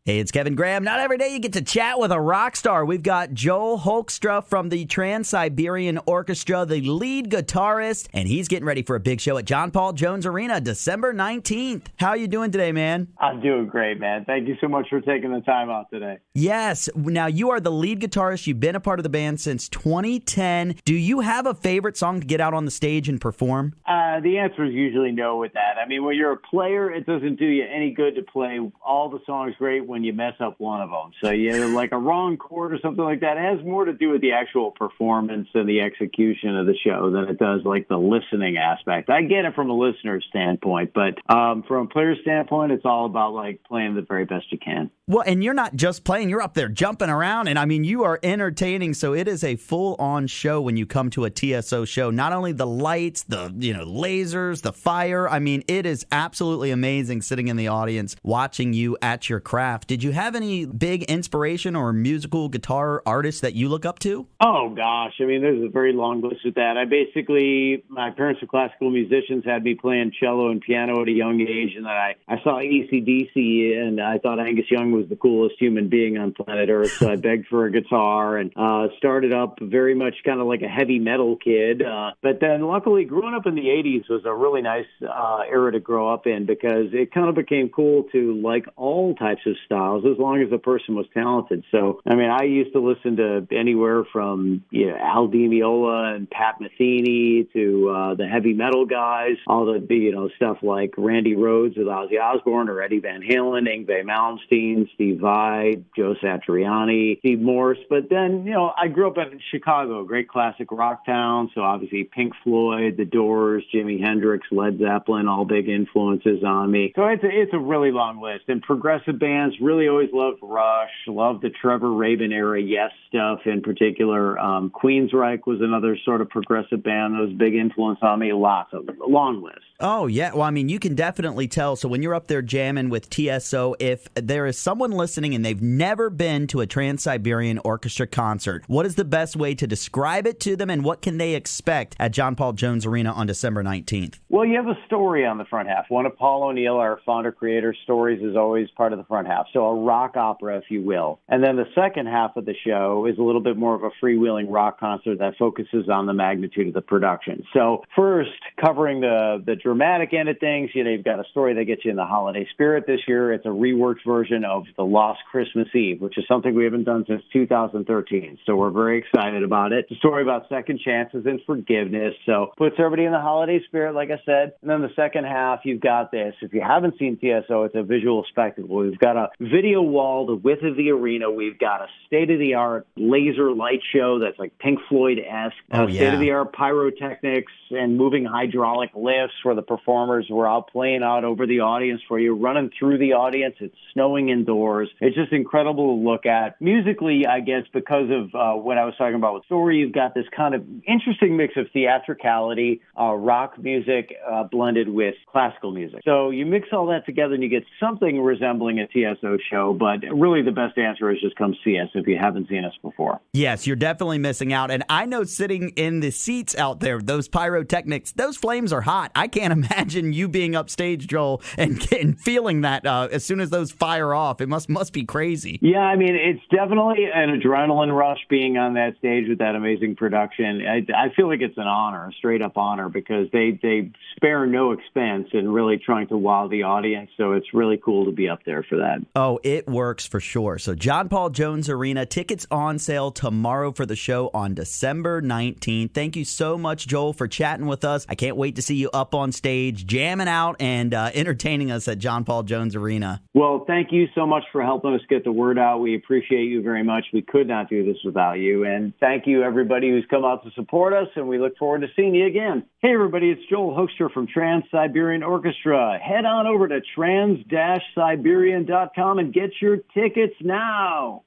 Hey, it's Kevin Graham. Not every day you get to chat with a rock star. We've got Joel Hoekstra from the Trans-Siberian Orchestra, the lead guitarist, and he's getting ready for a big show at John Paul Jones Arena, December 19th. How are you doing today, man? I'm doing great, man. Thank you so much for taking the time out today. Yes. Now, you are the lead guitarist. You've been a part of the band since 2010. Do you have a favorite song to get out on the stage and perform? The answer is usually no with that. I mean, when you're a player, it doesn't do you any good to play all the songs great when you mess up one of them. So like a wrong chord or something like that. It has more to do with the actual performance and the execution of the show than it does like the listening aspect. I get it from a listener's standpoint, but from a player's standpoint, it's all about like playing the very best you can. Well, and you're not just playing, you're up there jumping around, and I mean, you are entertaining, so it is a full-on show when you come to a TSO show. Not only the lights, the lasers, the fire, I mean, it is absolutely amazing sitting in the audience watching you at your craft. Did you have any big inspiration or musical guitar artists that you look up to? Oh, gosh. I mean, there's a very long list with that. My parents are classical musicians, had me playing cello and piano at a young age, and then I saw AC/DC, and I thought Angus Young was the coolest human being on planet Earth, so I begged for a guitar and started up very much kind of like a heavy metal kid. But then luckily, growing up in the 80s was a really nice era to grow up in because it kind of became cool to like all types of styles as long as the person was talented. So, I mean, I used to listen to anywhere from Al Di Meola and Pat Metheny to the heavy metal guys, all the stuff like Randy Rhoads with Ozzy Osbourne or Eddie Van Halen, Yngwie Malmsteen, Steve Vai, Joe Satriani, Steve Morse. But then, I grew up in Chicago, a great classic rock town. So obviously Pink Floyd, The Doors, Jimi Hendrix, Led Zeppelin, all big influences on me. So it's a really long list. And progressive bands, really always loved Rush, loved the Trevor Rabin era, Yes stuff in particular. Queensryche was another sort of progressive band that was a big influence on me. Lots of them. A long list. Oh, yeah. Well, I mean, you can definitely tell. So when you're up there jamming with TSO, if there is someone listening and they've never been to a Trans-Siberian Orchestra concert, what is the best way to describe it to them, and what can they expect at John Paul Jones Arena on December 19th? Well, you have a story on the front half. One of Paul O'Neill, our founder-creator, stories is always part of the front half. So a rock opera, if you will. And then the second half of the show is a little bit more of a freewheeling rock concert that focuses on the magnitude of the production. So first, covering the dramatic end of things, you've got a story that gets you in the holiday spirit this year. It's a reworked version of The Lost Christmas Eve, which is something we haven't done since 2013. So we're very excited about it. It's a story about second chances and forgiveness. So puts everybody in the holiday spirit, like I said. And then the second half, you've got this. If you haven't seen TSO, it's a visual spectacle. We've got a video wall the width of the arena. We've got a state-of-the-art laser light show that's like Pink Floyd-esque. State-of-the-art pyrotechnics and moving hydraulic lifts where the performers were out playing out over the audience for you, running through the audience. It's snowing indoors. It's just incredible to look at. Musically, I guess, because of what I was talking about with story, you've got this kind of interesting mix of theatricality, rock music blended with classical music. So you mix all that together and you get something resembling a TSO show, but really the best answer is just come see us if you haven't seen us before. Yes, you're definitely missing out. And I know sitting in the seats out there, those pyrotechnics, those flames are hot. I can't imagine you being upstage, Joel, and feeling that as soon as those fire off. It must be crazy. Yeah, I mean, it's definitely an adrenaline rush being on that stage with that amazing production. I feel like it's an honor, a straight-up honor, because they spare no expense in really trying to wow the audience. So it's really cool to be up there for that. Oh, it works for sure. So John Paul Jones Arena, tickets on sale tomorrow for the show on December 19th. Thank you so much, Joel, for chatting with us. I can't wait to see you up on stage, jamming out and entertaining us at John Paul Jones Arena. Well, thank you so much for helping us get the word out. We appreciate you very much. We could not do this without you. And thank you, everybody who's come out to support us, and we look forward to seeing you again. Hey, everybody, it's Joel Hoekstra from Trans-Siberian Orchestra. Head on over to trans-siberian.com and get your tickets now.